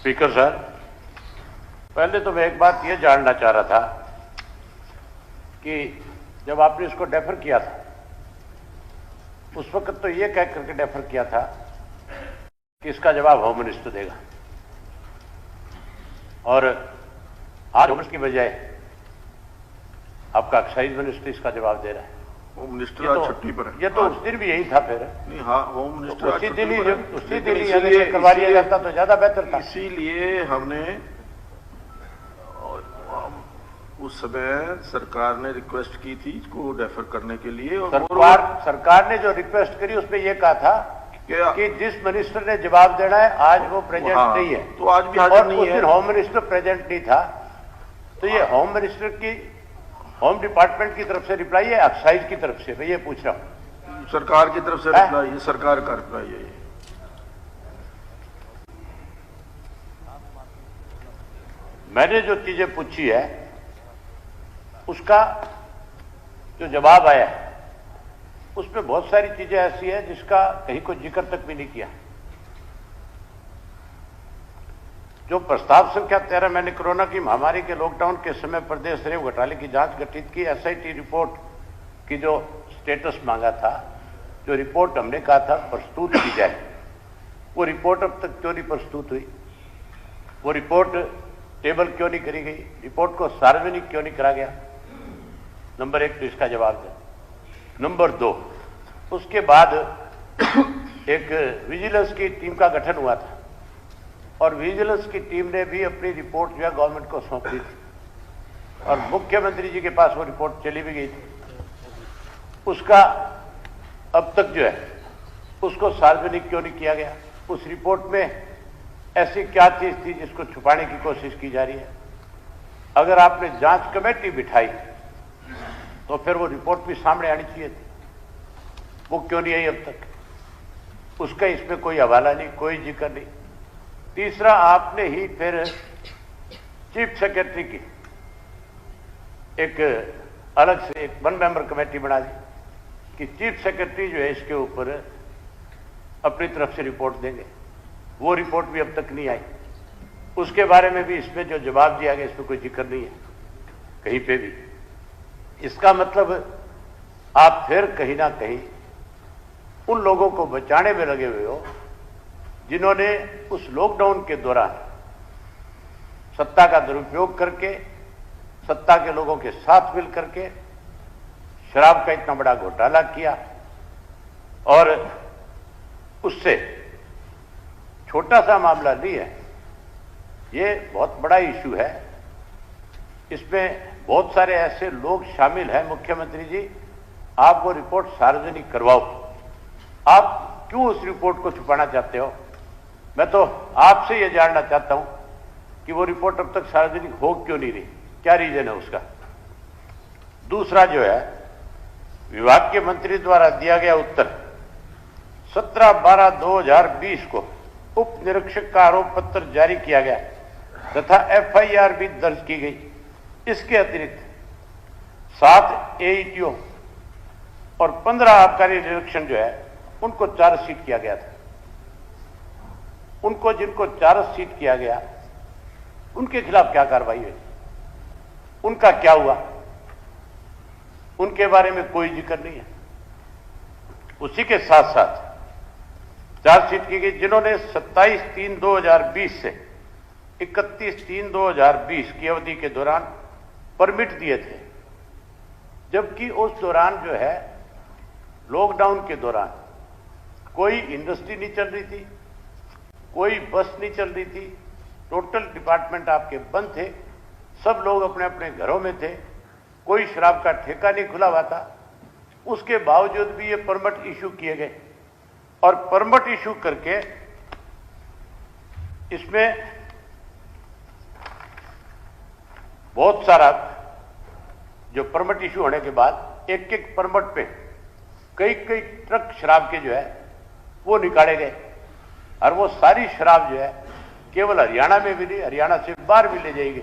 Speaker साहब, पहले तो मैं एक बात ये जानना चाह रहा था कि जब आपने इसको डेफर किया था उस वक्त तो ये कह करके डेफर किया था कि इसका जवाब होम मिनिस्टर देगा, और आज होम मिनिस्टर की बजाय आपका एक्साइज मिनिस्टर इसका जवाब दे रहा है। होम मिनिस्टर आज छुट्टी पर है। ये तो उस दिन भी यही था फिर। नहीं, हाँ, होम मिनिस्टर उसी दिन ही करवा लिया जाता तो ज्यादा बेहतर था। इसीलिए हमने उस समय सरकार ने रिक्वेस्ट की थी इसको डेफर करने के लिए, और सरकार ने जो रिक्वेस्ट करी उसमें यह कहा था कि जिस मिनिस्टर ने जवाब देना है आज वो प्रेजेंट नहीं है, तो आज भी हाजिर नहीं है। होम मिनिस्टर प्रेजेंट नहीं था, तो ये होम मिनिस्टर की होम डिपार्टमेंट की तरफ से रिप्लाई है एक्साइज की तरफ से? मैं ये पूछ रहा हूं। सरकार की तरफ से रिप्लाई है, सरकार का रिप्लाई है ये। मैंने जो चीजें पूछी है उसका जो जवाब आया है उसमें बहुत सारी चीजें ऐसी हैं जिसका कहीं कोई जिक्र तक भी नहीं किया। जो प्रस्ताव संख्या 13 मैंने कोरोना की महामारी के लॉकडाउन के समय प्रदेश रेव घोटाले की जांच गठित की, एसआईटी रिपोर्ट की जो स्टेटस मांगा था, जो रिपोर्ट हमने कहा था प्रस्तुत की जाए, वो रिपोर्ट अब तक क्यों नहीं प्रस्तुत हुई? वो रिपोर्ट टेबल क्यों नहीं करी गई? रिपोर्ट को सार्वजनिक क्यों नहीं करा गया? नंबर 1 तो इसका जवाब दें। नंबर 2, उसके बाद एक विजिलेंस की टीम का गठन हुआ था और विजिलेंस की टीम ने भी अपनी रिपोर्ट जो है गवर्नमेंट को सौंप दी थी और मुख्यमंत्री जी के पास वो रिपोर्ट चली भी गई थी। उसका अब तक जो है उसको सार्वजनिक क्यों नहीं किया गया? उस रिपोर्ट में ऐसी क्या चीज थी जिसको छुपाने की कोशिश की जा रही है? अगर आपने जांच कमेटी बिठाई तो फिर वो रिपोर्ट भी सामने आनी चाहिए थी, वो क्यों नहीं आई अब तक? उसका इसमें कोई हवाला नहीं, कोई जिक्र नहीं। तीसरा, आपने ही फिर चीफ सेक्रेटरी की एक अलग से एक 1 मेंबर कमेटी बना दी कि चीफ सेक्रेटरी जो है इसके ऊपर अपनी तरफ से रिपोर्ट देंगे। वो रिपोर्ट भी अब तक नहीं आई। उसके बारे में भी इसमें जो जवाब दिया गया इसमें कोई जिक्र नहीं है कहीं पे भी। इसका मतलब आप फिर कहीं ना कहीं उन लोगों को बचाने में लगे हुए हो जिन्होंने उस लॉकडाउन के दौरान सत्ता का दुरुपयोग करके, सत्ता के लोगों के साथ मिल करके शराब का इतना बड़ा घोटाला किया और उससे छोटा सा मामला नहीं है, ये बहुत बड़ा इशू है। इसमें बहुत सारे ऐसे लोग शामिल हैं। मुख्यमंत्री जी, आप वो रिपोर्ट सार्वजनिक करवाओ। आप क्यों उस रिपोर्ट को छुपाना चाहते हो? मैं तो आपसे ये जानना चाहता हूं कि वो रिपोर्ट अब तक सार्वजनिक हो क्यों नहीं रही? क्या रीजन है उसका? दूसरा जो है, विभाग के मंत्री द्वारा दिया गया उत्तर 17/12/2020 को उप निरीक्षक का आरोप पत्र जारी किया गया तथा एफआईआर भी दर्ज की गई। इसके अतिरिक्त 7 एईटीओ और 15 आबकारी निरीक्षण जो है उनको चार्जशीट किया गया था। उनको जिनको चार्जशीट किया गया उनके खिलाफ क्या कार्रवाई हुई? उनका क्या हुआ? उनके बारे में कोई जिक्र नहीं है। उसी के साथ साथ चार्जशीट की गई जिन्होंने 27/3/2020 से 31/3/2020 की अवधि के दौरान परमिट दिए थे, जबकि उस दौरान जो है लॉकडाउन के दौरान कोई इंडस्ट्री नहीं चल रही थी, कोई बस नहीं चल रही थी, टोटल डिपार्टमेंट आपके बंद थे, सब लोग अपने अपने घरों में थे, कोई शराब का ठेका नहीं खुला हुआ था। उसके बावजूद भी ये परमिट इशू किए गए और परमिट इशू करके इसमें बहुत सारा जो परमिट इशू होने के बाद एक एक परमिट पे कई कई ट्रक शराब के जो है वो निकाले गए और वो सारी शराब जो है केवल हरियाणा में भी नहीं, हरियाणा से बाहर भी ले जाएगी,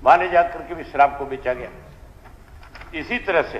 वहां ले जाकर के भी शराब को बेचा गया। इसी तरह से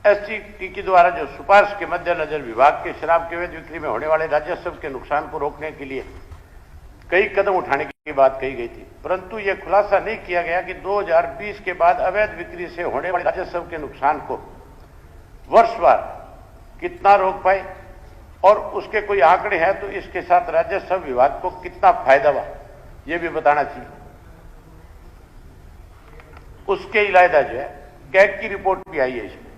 एससीटी के द्वारा जो सिफारिश के मद्देनजर विभाग के शराब के अवैध बिक्री में होने वाले राजस्व के नुकसान को रोकने के लिए कई कदम उठाने की बात कही गई थी, परंतु यह खुलासा नहीं किया गया कि 2020 के बाद अवैध बिक्री से होने वाले राजस्व के नुकसान को वर्षवार कितना रोक पाए और उसके कोई आंकड़े हैं तो इसके साथ राजस्व विभाग को कितना फायदा हुआ यह भी बताना चाहिए। उसके इलावा जो है कैग की रिपोर्ट भी आई है। इसमें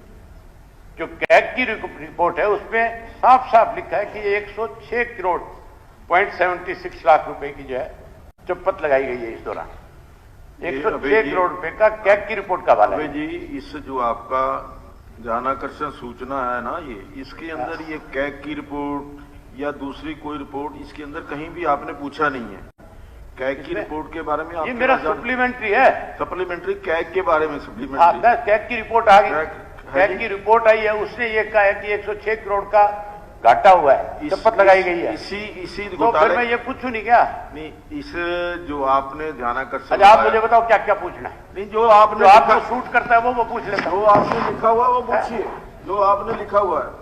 जो कैग की रिपोर्ट है उसमें साफ साफ लिखा है कि 106 करोड़ 0.76 लाख रुपए की जो है चप्पत लगाई गई है इस दौरान। 106 करोड़ रुपए का कैग की रिपोर्ट का हवाला है जी। इस जो आपका ध्यानाकर्षण सूचना है ना, ये इसके अंदर ये कैग की रिपोर्ट या दूसरी कोई रिपोर्ट इसके अंदर कहीं भी आपने पूछा नहीं है। कैग की रिपोर्ट के बारे में ये मेरा सप्लीमेंट्री है, सप्लीमेंट्री कैग के बारे में सप्लीमेंट्री कैग की रिपोर्ट आ गई, कैग की रिपोर्ट आई है, उसने ये कहा है कि 106 करोड़ का घाटा हुआ है, शपथ लगाई गई है। इसी तो फिर मैं ये पूछूं नहीं क्या? नहीं, इस जो आपने ध्यानाकर्षण, अच्छा आप मुझे बताओ क्या क्या पूछना है? नहीं, जो आपने आपको शूट करता है वो पूछ लेता। जो आपने लिखा हुआ है वो पूछिए, जो आपने लिखा हुआ है।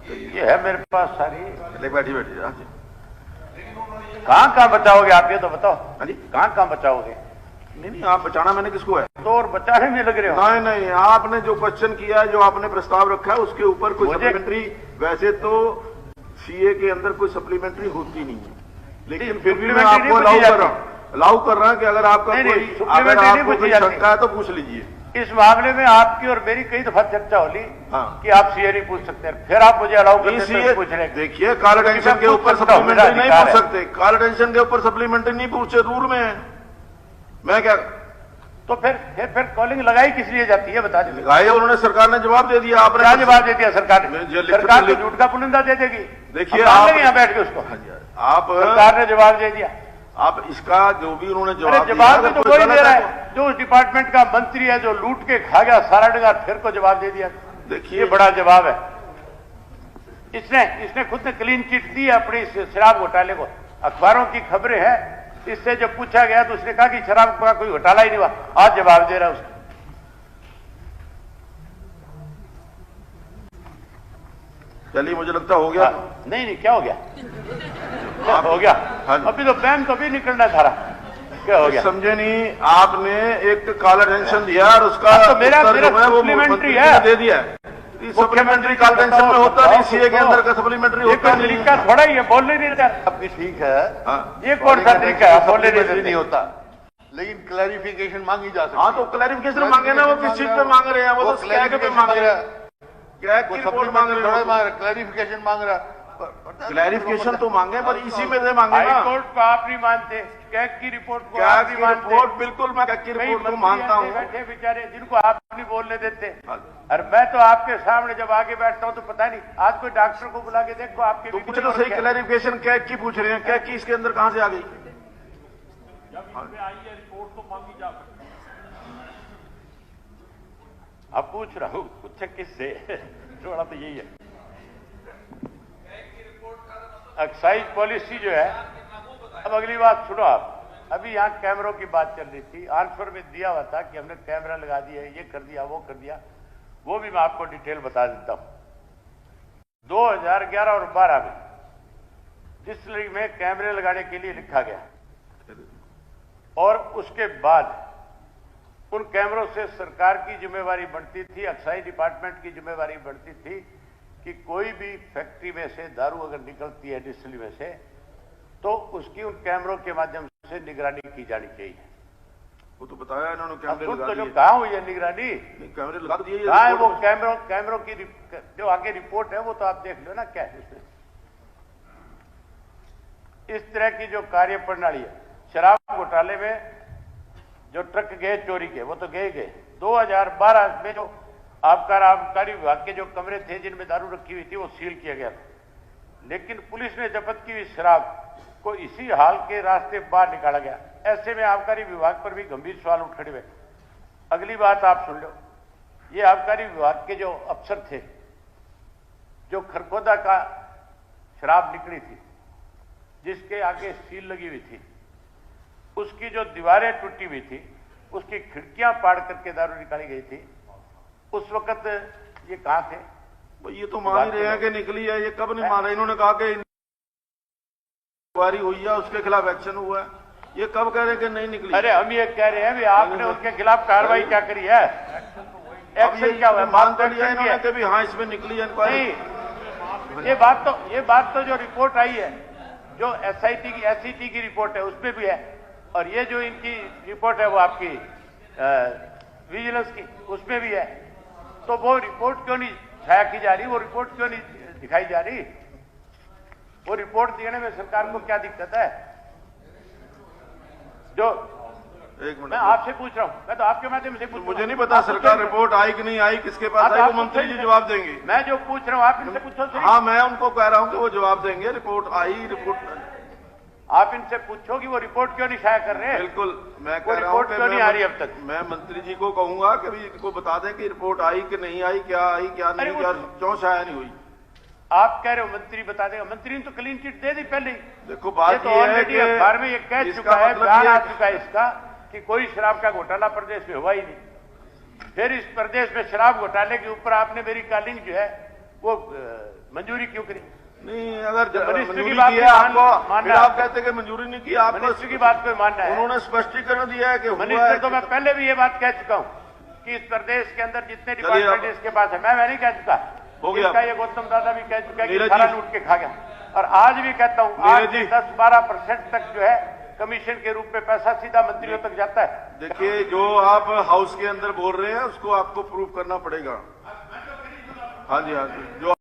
ये है मेरे पास सारी। बैठी कहाँ बचाओगे आप, ये तो बताओ। हाँ जी, कहाँ बचाओगे? नहीं, आप बचाना मैंने किसको है? तो और बचाने में लग रहे हो। नहीं, आपने जो क्वेश्चन किया है, जो आपने प्रस्ताव रखा है, उसके ऊपर कोई सप्लीमेंट्री, वैसे तो सीए के अंदर कोई सप्लीमेंट्री होती नहीं है, लेकिन फिर भी मैं आपको अलाउ कर रहा हूं कि अगर आपका कोई शंका है तो पूछ लीजिए। इस मामले में आपकी और मेरी कई दफा चर्चा होली कि आप सीए नहीं पूछ सकते, फिर आप मुझे अलाउ करते हैं पूछ रहे। देखिए, कॉल टेंशन के ऊपर सप्लीमेंट्री नहीं पूछ सकते, कॉल टेंशन के ऊपर सप्लीमेंट्री नहीं पूछे, रूल में है। मैं क्या तो फिर कॉलिंग लगाई किस लिए जाती है बता दीजिए। लगाई, उन्होंने, सरकार ने जवाब दे दिया। आपने क्या जवाब दे दिया? सरकार तो झूठ का पुलिंदा दे देगी। देखिए आप यहाँ बैठ के उसको, आप सरकार ने जवाब दे दिया। आप इसका जो भी उन्होंने जवाब भी तो वही दे रहा है जो उस डिपार्टमेंट का मंत्री है, जो लूट के खा गया सारा डगा, फिर को जवाब दे दिया। देखिए, ये बड़ा जवाब है। इसने खुद ने क्लीन चिट दी है अपनी शराब घोटाले को। अखबारों की खबरें हैं, इससे जब पूछा गया तो उसने कहा कि शराब का कोई घोटाला ही नहीं हुआ। आज जवाब दे रहा है उसको। चलिए, मुझे लगता हो गया। नहीं, क्या हो गया? हो गया। अभी तो बैन तो भी निकलना था। क्या हो गया? समझे नहीं, आपने एक कॉल टेंशन दिया और उसका तो मेरा सप्लीमेंट्री है, दे दिया। सप्लीमेंट्री कॉल टेंशन में होता नहीं, सीए के अंदर का सप्लीमेंट्री होता नहीं। तरीका थोड़ा ही है, बोलने नहीं देता। आपकी ठीक है, ये कौन सा तरीका है? बोलने नहीं होता, लेकिन क्लैरिफिकेशन मांगी जा सकती है। हाँ, तो क्लैरिफिकेशन मांगे ना, वो किस चीज पे मांग रहे हैं? वो तो कैग पे मांग रहे हैं, कैग की रिपोर्ट मांग रहे हैं, क्लैरिफिकेशन मांग रहा है। क्लैरिफिकेशन तो मांगे, पर इसी में से मांगे ना। हाईकोर्ट को आप नहीं मानते, कैग की रिपोर्ट को कैग की रिपोर्ट, बिल्कुल मैं कैग की रिपोर्ट को मानता हूँ। बैठे बेचारे जिनको आप नहीं बोलने देते, और मैं तो आपके सामने जब आगे बैठता हूँ तो पता नहीं, आज कोई डॉक्टर को बुला के देखो आपके तो पूछ लो सही, क्लैरिफिकेशन कैग की पूछ रहे हैं, कैग की इसके अंदर कहां से आ गई? रिपोर्ट तो मांगी जा सकती है। अब पूछ रहा हूँ कुछ किससे, थोड़ा तो यही है। एक्साइज पॉलिसी जो है, अब अगली बात सुनो आप। अभी यहाँ कैमरों की बात चल रही थी, आंसर में दिया हुआ था कि हमने कैमरा लगा दिया, ये कर दिया, वो कर दिया। वो भी मैं आपको डिटेल बता देता हूं। 2011 और 12 में डिस्टिलरी में कैमरे लगाने के लिए लिखा गया, और उसके बाद उन कैमरों से सरकार की जिम्मेवारी बढ़ती थी, एक्साइज डिपार्टमेंट की जिम्मेवारी बढ़ती थी कि कोई भी फैक्ट्री में से दारू अगर निकलती है डिस्टिलरी में से, तो उसकी उन कैमरों के माध्यम से निगरानी की जानी चाहिए। वो तो बताया इन्होंने, कैमरे लगा दिए। जो कहाँ हुई है निगरानी? कैमरे लगा दिए। कहाँ है वो कैमरों की जो आगे रिपोर्ट है वो तो आप देख लो ना क्या है उसमें। इस तरह की जो कार्य प्रणाली है, शराब घोटाले में जो ट्रक गए चोरी के, वो तो गए 2012 में जो आबकारी विभाग के जो कमरे थे जिनमें दारू रखी हुई थी, वो सील किया गया था, लेकिन पुलिस ने जब्त की हुई शराब को इसी हाल के रास्ते बाहर निकाला गया। ऐसे में आबकारी विभाग पर भी गंभीर सवाल उठ खड़े हुए। अगली बात आप सुन लो, ये आबकारी विभाग के जो अफसर थे, जो खरखोदा का शराब निकली थी, जिसके आगे सील लगी हुई थी, उसकी जो दीवारें टूटी हुई थी, उसकी खिड़कियां पाड़ करके दारू निकाली गई थी, उस वक्त ये कहां थे? ये तो मान ही रहे हैं कि निकली है। ये कब नहीं मान रहे? इन्होंने कहा कि इंक्वायरी हुई है, उसके खिलाफ एक्शन हुआ है। ये कब कह रहे हैं कि नहीं निकली? अरे हम ये कह रहे हैं भी आपने उनके खिलाफ कार्रवाई क्या करी है? एक्शन क्या हुआ? मान तो लिया इन्होंने कि भी हाँ इसमें निकली है इंक्वायरी। नहीं, ये बात तो जो रिपोर्ट आई है, जो एसआईटी की रिपोर्ट है, उसमें भी है, और ये जो इनकी रिपोर्ट है वो आपकी विजिलेंस की, उसमें भी है। तो वो रिपोर्ट क्यों नहीं छाया की जा रही? वो रिपोर्ट क्यों नहीं दिखाई जा रही? वो रिपोर्ट देने में सरकार को क्या दिक्कत है? जो एक मिनट, मैं आपसे पूछ रहा हूं, मैं तो आपके माध्यम से पूछ रहा हूं। मुझे नहीं पता सरकार रिपोर्ट आई कि नहीं आई, किसके पास आई, वो मंत्री जी जवाब देंगे। मैं जो पूछ रहा हूं आप इनसे पूछो सही। हाँ, मैं उनको कह रहा हूँ कि वो जवाब देंगे। रिपोर्ट आई, रिपोर्ट आप इनसे पूछो कि वो रिपोर्ट क्यों नहीं शाया कर रहे हैं? बिल्कुल, मैं कह रहा हूँ रिपोर्ट क्यों नहीं आ रही अब तक? मैं मंत्री जी को कहूंगा कि भी इनको बता दें कि रिपोर्ट आई कि नहीं आई, क्या आई क्या नहीं, क्या क्यों शाया नहीं हुई। आप कह रहे हो मंत्री बता देगा? मंत्री ने तो क्लीन चिट दे दी पहले ही। देखो बात ये तो ये है ऑलरेडी कि अखबार में ये कह इसका चुका है, मतलब बयान ये आ है चुका है इसका कि कोई शराब का घोटाला प्रदेश में हुआ ही नहीं। फिर इस प्रदेश में शराब घोटाले के ऊपर आपने मेरी कॉलिंग जो है वो मंजूरी क्यों करी? नहीं, अगर मिनिस्टर की मंजूरी बात की है को आपको, मानना फिर आप कहते हैं कि मंजूरी नहीं की। आपको मिनिस्टर की बात को मानना है। उन्होंने स्पष्टीकरण दिया है कि हुआ मिनिस्टर है। तो मैं पहले भी ये बात कह चुका हूं कि इस प्रदेश के अंदर जितने चलिए डिपार्टमेंट अब- इसके पास है, मैं नहीं कह चुका। हो गया। इसका ये गौतम दादा भी कह चुका है कि नीरज सारा जी। लूट के खा गया, और आज भी कहता हूं, आज नीरज जी। 10-12% तक जो है कमीशन के रूप में पैसा सीधा मंत्रियों तक जाता है। देखिए, जो आप हाउस के अंदर बोल रहे हैं उसको आपको प्रूव करना पड़ेगा। हाँ जी, हाँ जी, जो